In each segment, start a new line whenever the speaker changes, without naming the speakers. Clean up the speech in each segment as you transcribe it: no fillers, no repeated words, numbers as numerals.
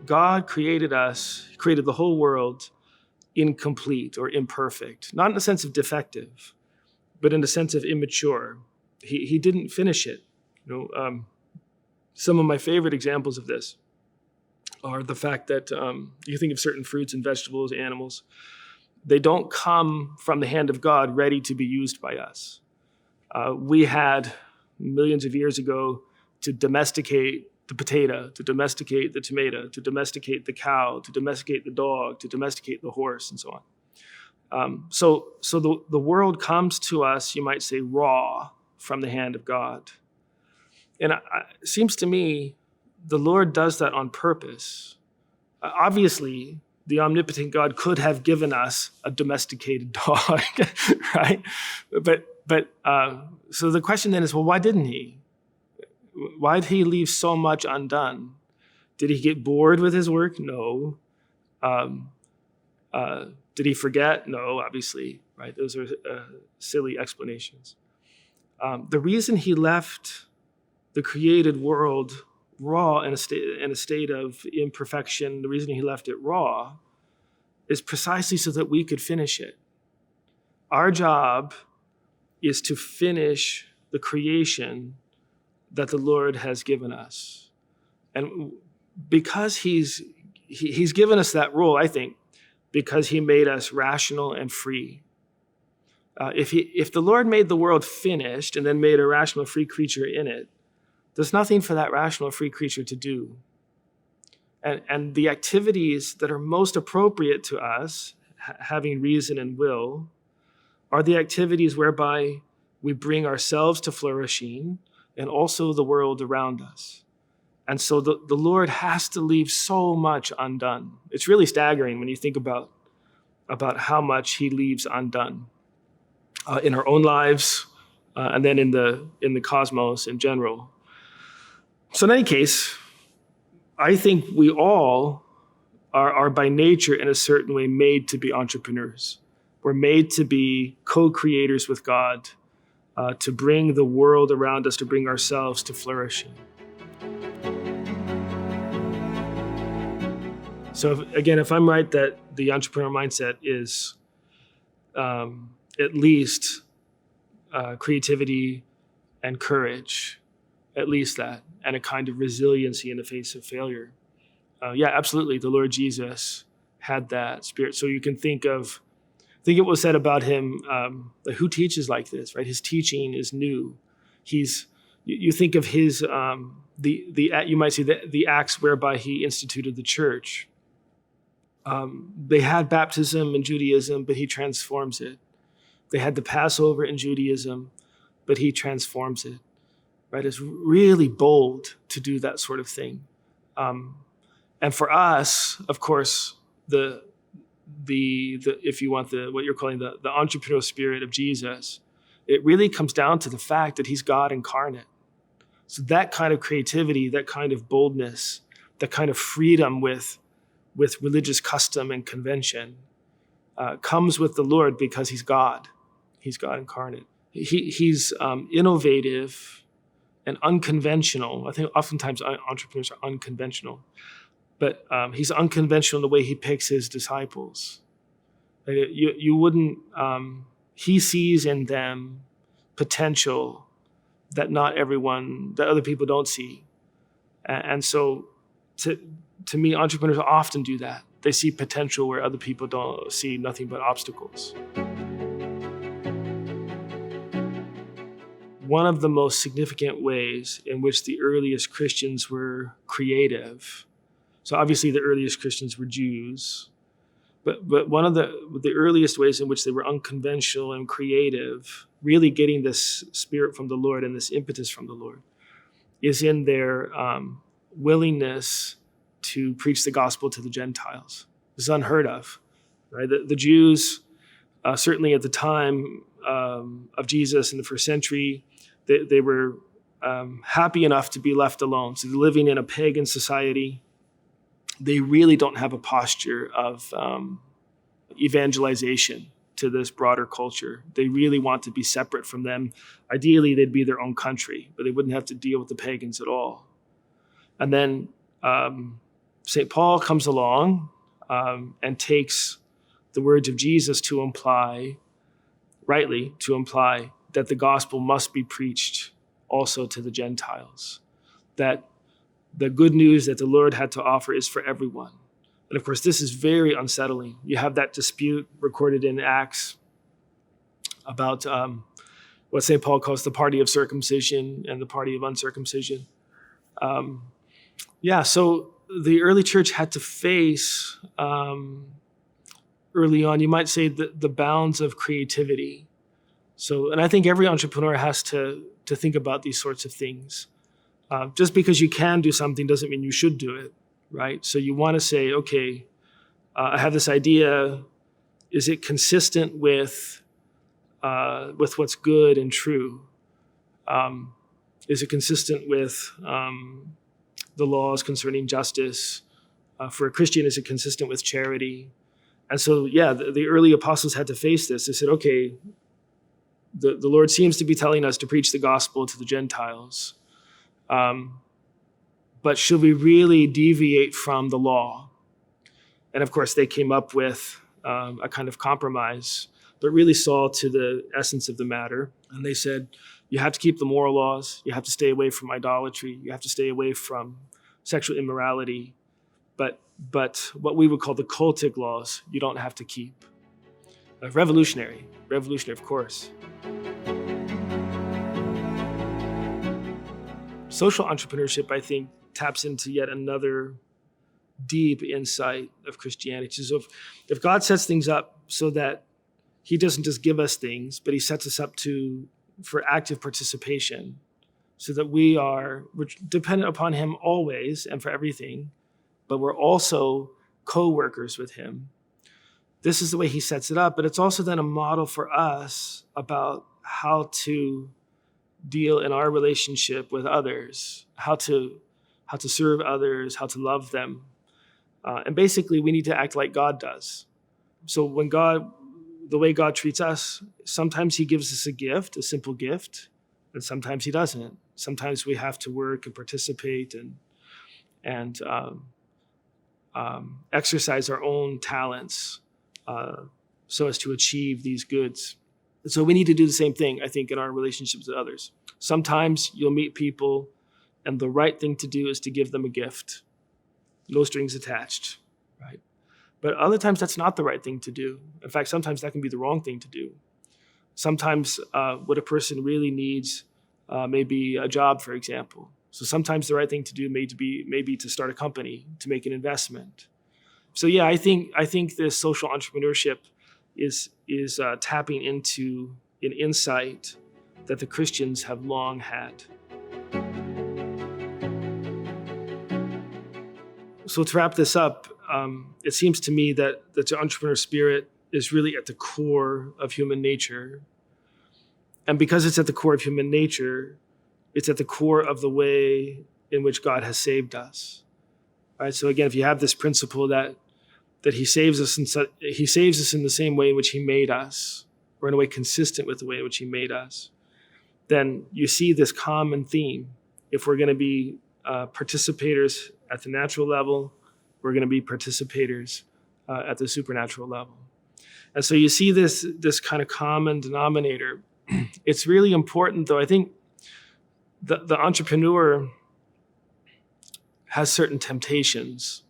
God created us, created the whole world incomplete or imperfect, not in the sense of defective, but in the sense of immature. He didn't finish it. Some of my favorite examples of this are the fact that you think of certain fruits and vegetables, animals, they don't come from the hand of God ready to be used by us. We had millions of years ago to domesticate the potato, to domesticate the tomato, to domesticate the cow, to domesticate the dog, to domesticate the horse, and so on. So the world comes to us, you might say, raw from the hand of God. And it seems to me the Lord does that on purpose. Obviously, the omnipotent God could have given us a domesticated dog, right? But so the question then is, well, why didn't he? Why did he leave so much undone? Did he get bored with his work? No. Did he forget? No, obviously, right? Those are silly explanations. The reason he left the created world raw in a state of imperfection, the reason he left it raw is precisely so that we could finish it. Our job is to finish the creation that the Lord has given us. And because he's given us that role, I think, because he made us rational and free. If the Lord made the world finished and then made a rational, free creature in it, there's nothing for that rational, free creature to do. And the activities that are most appropriate to us, having reason and will, are the activities whereby we bring ourselves to flourishing and also the world around us. And so the Lord has to leave so much undone. It's really staggering when you think about how much he leaves undone in our own lives and then in the cosmos in general. So in any case, I think we all are by nature in a certain way made to be entrepreneurs. We're made to be co-creators with God, to bring the world around us, to bring ourselves to flourishing. So if I'm right that the entrepreneurial mindset is at least creativity and courage, at least that, and a kind of resiliency in the face of failure. Yeah, absolutely. The Lord Jesus had that spirit. So you can think of it was said about him, who teaches like this, right? His teaching is new. You think of his, you might say the acts whereby he instituted the church. They had baptism in Judaism, but he transforms it. They had the Passover in Judaism, but he transforms it. Right? It's really bold to do that sort of thing. And for us, of course, the if you want what you're calling the entrepreneurial spirit of Jesus, it really comes down to the fact that he's God incarnate. So that kind of creativity, that kind of boldness, that kind of freedom with religious custom and convention comes with the Lord because he's God. He's God incarnate. He's innovative and unconventional. I think oftentimes entrepreneurs are unconventional, but he's unconventional in the way he picks his disciples. You wouldn't, he sees in them potential that that other people don't see. And so to me, entrepreneurs often do that. They see potential where other people don't see nothing but obstacles. One of the most significant ways in which the earliest Christians were creative, so obviously the earliest Christians were Jews, but one of the earliest ways in which they were unconventional and creative, really getting this spirit from the Lord and this impetus from the Lord, is in their willingness to preach the gospel to the Gentiles. This is unheard of, right? The Jews, certainly at the time of Jesus in the first century, they were happy enough to be left alone. So they're living in a pagan society. They really don't have a posture of evangelization to this broader culture. They really want to be separate from them. Ideally, they'd be their own country, but they wouldn't have to deal with the pagans at all. And then St. Paul comes along and takes the words of Jesus to imply, rightly, to imply that the gospel must be preached also to the Gentiles, that the good news that the Lord had to offer is for everyone. And of course, this is very unsettling. You have that dispute recorded in Acts about what St. Paul calls the party of circumcision and the party of uncircumcision. So the early church had to face, early on, you might say, the bounds of creativity. So, and I think every entrepreneur has to think about these sorts of things. Just because you can do something doesn't mean you should do it, right? So you want to say, okay, I have this idea. Is it consistent with what's good and true? Is it consistent with the laws concerning justice? For a Christian, is it consistent with charity? And so, the early apostles had to face this. They said, okay, the Lord seems to be telling us to preach the gospel to the Gentiles. But should we really deviate from the law? And of course, they came up with a kind of compromise, but really saw to the essence of the matter. And they said, you have to keep the moral laws. You have to stay away from idolatry. You have to stay away from sexual immorality. But what we would call the cultic laws, you don't have to keep. Revolutionary, of course. Social entrepreneurship, I think, taps into yet another deep insight of Christianity. So if God sets things up so that he doesn't just give us things, but he sets us up for active participation, so that we're dependent upon him always and for everything, but we're also co-workers with him. This is the way he sets it up, but it's also then a model for us about how to deal in our relationship with others, how to serve others, how to love them. And basically, we need to act like God does. So the way God treats us, sometimes he gives us a gift, a simple gift, and sometimes he doesn't. Sometimes we have to work and participate and exercise our own talents so as to achieve these goods. And so we need to do the same thing, I think, in our relationships with others. Sometimes you'll meet people and the right thing to do is to give them a gift. No strings attached, right? But other times that's not the right thing to do. In fact, sometimes that can be the wrong thing to do. Sometimes what a person really needs may be a job, for example. So sometimes the right thing to do may be to start a company, to make an investment. So I think this social entrepreneurship is tapping into an insight that the Christians have long had. So to wrap this up, it seems to me that the entrepreneur spirit is really at the core of human nature. And because it's at the core of human nature, it's at the core of the way in which God has saved us. Right? So again, if you have this principle that he saves us in the same way in which he made us, or in a way consistent with the way in which he made us, then you see this common theme. If we're going to be participators at the natural level, we're going to be participators at the supernatural level. And so you see this kind of common denominator. It's really important, though. I think the entrepreneur has certain temptations.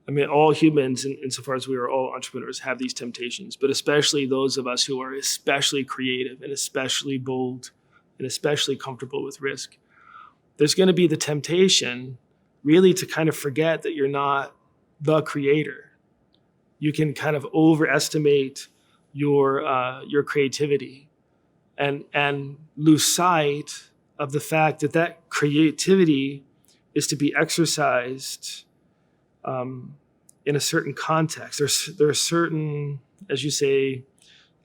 I mean, all humans, insofar as we are all entrepreneurs, have these temptations, but especially those of us who are especially creative and especially bold and especially comfortable with risk. There's going to be the temptation really to kind of forget that you're not the creator. You can kind of overestimate your creativity and lose sight of the fact that creativity is to be exercised in a certain context. There are certain, as you say,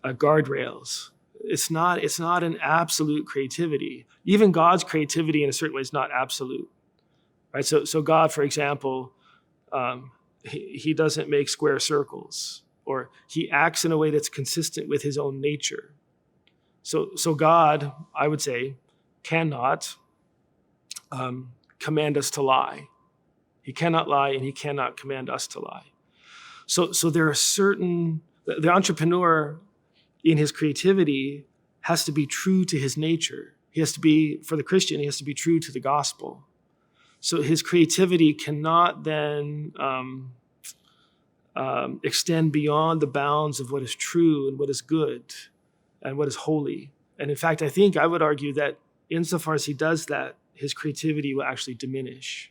guardrails. It's not an absolute creativity. Even God's creativity in a certain way is not absolute, right? So God, for example, he doesn't make square circles, or he acts in a way that's consistent with his own nature. So God, I would say, cannot command us to lie. He cannot lie, and he cannot command us to lie. So there are the entrepreneur in his creativity has to be true to his nature. He has to be, for the Christian, he has to be true to the gospel. So his creativity cannot then extend beyond the bounds of what is true and what is good and what is holy. And in fact, I would argue that insofar as he does that, his creativity will actually diminish.